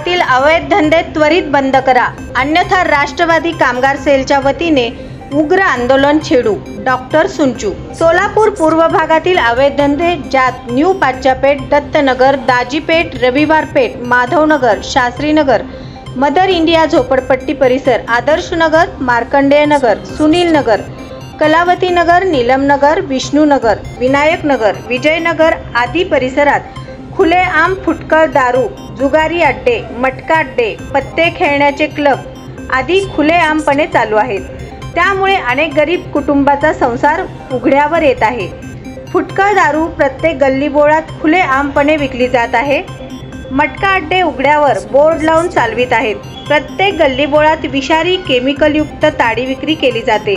भागातील अवैध धंदे त्वरित बंद करा, अन्यथा राष्ट्रवादी कामगार सेलच्या वतीने उग्र आंदोलन छेडू। डॉक्टर सुंचू। सोलापूर पूर्व भागातील अवैध धंदे ज्यात new Pachhapeth, Dattanagar, Dajipeth, Raviwarpeth, Madhavnagar, Shastrinagar, mother India झोपडपट्टी परिसर, आदर्श नगर, मार्कंडेय नगर, सुनील नगर, कलावती नगर, नीलम नगर, विष्णू नगर, विनायक नगर, विजय नगर आदी परिसरात खुलेआम फुटकर दारू, जुगारी अड्डे, मटका अड्डे, पत्ते खेळण्याचे क्लब आदी खुलेआमपणे चालू आहेत। त्यामुळे अनेक गरीब कुटुंबाचा संसार उघड्यावर येत आहे। फुटकर दारू प्रत्येक गल्लीबोळात खुलेआमपणे विकली जात आहे। मटका अड्डे उघड्यावर बोर्ड लावून चालवित आहेत। प्रत्येक गल्लीबोळात विषारी केमिकलयुक्त ताडी विक्री केली जाते।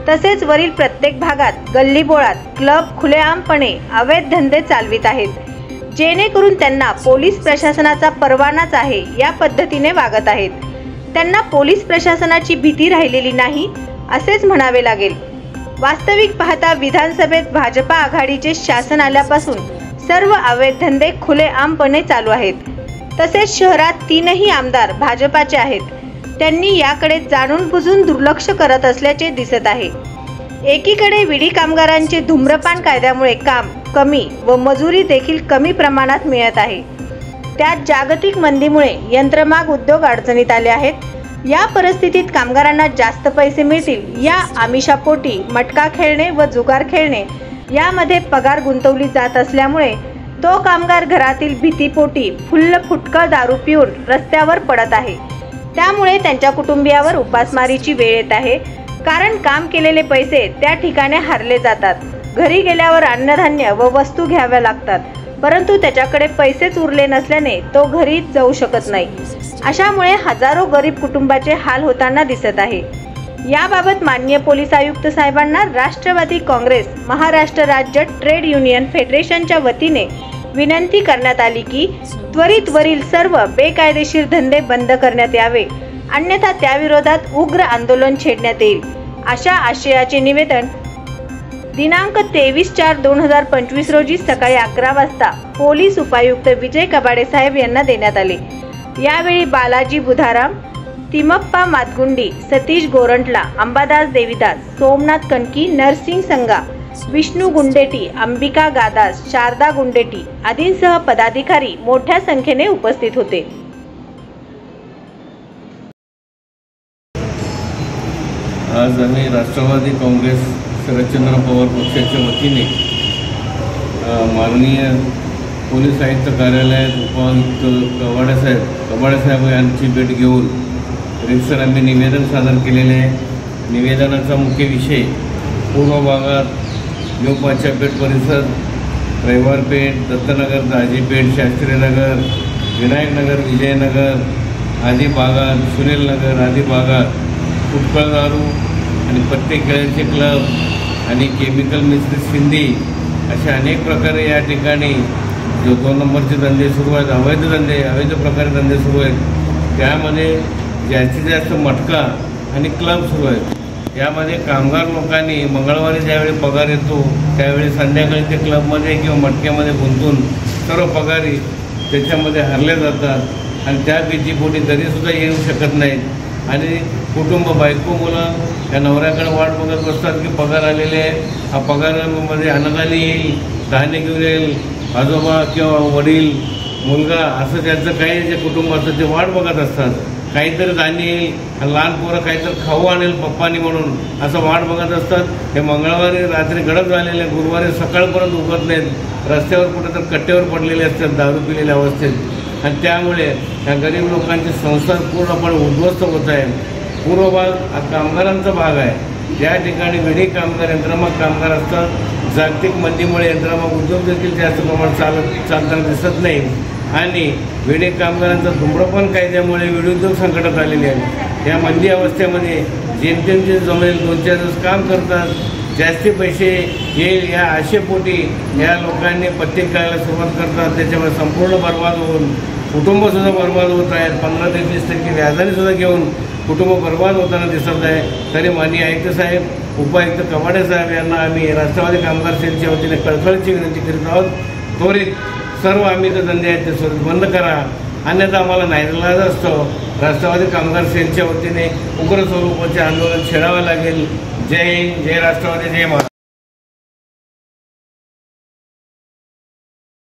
तसेच वरील प्रत्येक भागात गल्लीबोळात क्लब खुलेआमपणे अवैध धंदे चालवित आहेत, जेणेकरून त्यांना पोलीस प्रशासनाचा परवानाच आहे या पद्धतीने वागत आहेत। त्यांना पोलीस प्रशासनाची भीती राहिलेली नाही असेच म्हणावे लागेल। वास्तविक पाहता विधानसभेत भाजपा आघाडीचे शासन आल्यापासून सर्व अवैध धंदे खुलेआमपणे चालू आहेत। तसेच शहरात 3ही आमदार भाजपाचे आहेत। त्यांनी याकडे जाणून बुजून दुर्लक्ष करत असल्याचे दिसत आहे। एकीकडे विडी कामगारांचे धूम्रपान कायद्यामुळे काम कमी व मजुरी देखील कमी प्रमाणात मिळत आहे। त्यात जागतिक मंदीमुळे यंत्रमाग उद्योग अडचणीत आले आहेत। या परिस्थितीत कामगारांना जास्त पैसे मिळतील या आमिषापोटी मटका खेळणे व जुगार खेळणे यामध्ये पगार गुंतवली जात असल्यामुळे तो कामगार घरातील भीतीपोटी फुल्ल फुटका दारू पिऊन रस्त्यावर पडत आहे। त्यामुळे त्यांच्या कुटुंबियावर उपासमारीची वेळ येत आहे, कारण काम केलेले पैसे त्या ठिकाणी हरले जातात। घरी गेल्यावर अन्नधान्य व वस्तू घ्याव्या लागतात, परंतु त्याच्याकडे पैसेच उरले नसल्याने तो घरी जाऊ शकत नाही। अशामुळे हजारो गरीब कुटुंबाचे हाल होताना दिसत आहे। याबाबत माननीय पोलीस आयुक्त साहेबांना राष्ट्रवादी काँग्रेस महाराष्ट्र राज्य ट्रेड युनियन फेडरेशनच्या वतीने विनंती करण्यात आली की त्वरित वरील सर्व बेकायदेशीर धंदे बंद करण्यात यावे, अन्यथा त्याविरोधात उग्र आंदोलन छेडण्यात येईल। अशा आशयाचे निवेदन दिनांक 23/4/2025 रोजी सकाळी 11 वाजता पोलीस उपायुक्त विजय कबाडे साहेब यांना देण्यात आले। यावेळी बालाजी बुधाराम, तिमप्पा मातगुंडी, सतीश गोरंटला, अंबादास देवीदास, सोमनाथ कनकी, नरसिंग संगा, विष्णू गुंडेटी, अंबिका गादास, शारदा गुंडेटी आदींसह पदाधिकारी मोठ्या संख्येने उपस्थित होते। आज आम्ही राष्ट्रवादी काँग्रेस शरदचंद्र पवार पक्षाच्या वतीने माननीय पोलीस आयुक्त कार्यालयात उपायुक्त कबाडे साहेब यांची भेट घेऊन रितसर आम्ही निवेदन सादर केलेले आहे। निवेदनाचा मुख्य विषय पूर्व भागात न्यू पाच्चापेठ परिसर, रविवारपेठ, दत्तनगर, दाजीपेठ, शास्त्रीनगर, विनायकनगर, विजयनगर आदी भागात, सुनील नगर आदी भागात फुटकर दारू आणि पत्ते खेळायचे क्लब आणि केमिकल मिश्रित सिंधी अशा अनेक प्रकारे या ठिकाणी जो 2 नंबरचे धंदे सुरू आहेत, अवैध प्रकारे धंदे सुरू आहेत। त्यामध्ये जास्तीत जास्त मटका आणि क्लब सुरू आहेत। यामध्ये कामगार लोकांनी मंगळवारी ज्यावेळी पगार येतो त्यावेळी संध्याकाळी ते क्लबमध्ये किंवा मटक्यामध्ये गुंतून सर्व पगारी त्याच्यामध्ये हरले जातात आणि त्या भीतीपोटी तरीसुद्धा येऊ शकत नाहीत आणि कुटुंब बायको मुलं या नवऱ्याकडे वाट बघत बसतात की पगार आलेले आहे, हा पगारामध्ये अन्नधान्य येईल, धान्य घेऊन येईल, आजोबा किंवा वडील मुलगा असं त्यांचं काही जे कुटुंब असतं ते वाट बघत असतात। काहीतरी धान्य येईल, लहान पोरं काहीतरी खाऊ आणेल पप्पानी म्हणून असं वाट बघत असतात। हे मंगळवारी रात्री गडप झालेले, गुरुवारी सकाळपर्यंत उगत नाहीत, रस्त्यावर कुठं तर कट्ट्यावर पडलेले असतात दारू पिलेल्या अवस्थेत आणि त्यामुळे ह्या गरीब लोकांचे संसार पूर्णपणे उद्ध्वस्त होत आहे। पूर्व भाग हा कामगारांचा भाग आहे, ज्या ठिकाणी विडी कामगार, यंत्रमाग कामगार असतात। जागतिक मंदीमुळे यंत्रमाग उद्योग देखील जास्त प्रमाणात चालताना दिसत नाही आणि विडी कामगारांचा धूम्रपान कायद्यामुळे विडी उद्योग संकटात आलेले आहेत। या मंदी अवस्थेमध्ये जेमतेम जे जमेल 2-4 दिवस काम करतात, जास्ती पैसे येईल या आशेपोटी या लोकांनी पत्ते खेळायला सुरुवात करतात। त्याच्यामुळे संपूर्ण बर्बाद होऊन कुटुंबसुद्धा बर्बाद होत आहेत। 15 ते 20% व्याजानेसुद्धा घेऊन कुटुंब बर्बाद होताना दिसत आहे। तरी माननीय आयुक्त साहेब, उपायुक्त कबाडे साहेब यांना आम्ही राष्ट्रवादी कामगार सेलच्या वतीने कळकळीची विनंती करीत आहोत। त्वरित सर्व आम्ही जे धंदे आहेत ते बंद करा अन्यथा आम्हाला नाईलाज असतो. राष्ट्रवादी कामगार सेलच्या वतीने उग्र स्वरूपाचे आंदोलन छेडावे लागेल. जय हिंद, जय राष्ट्रवादी, जय महाराष्ट्र.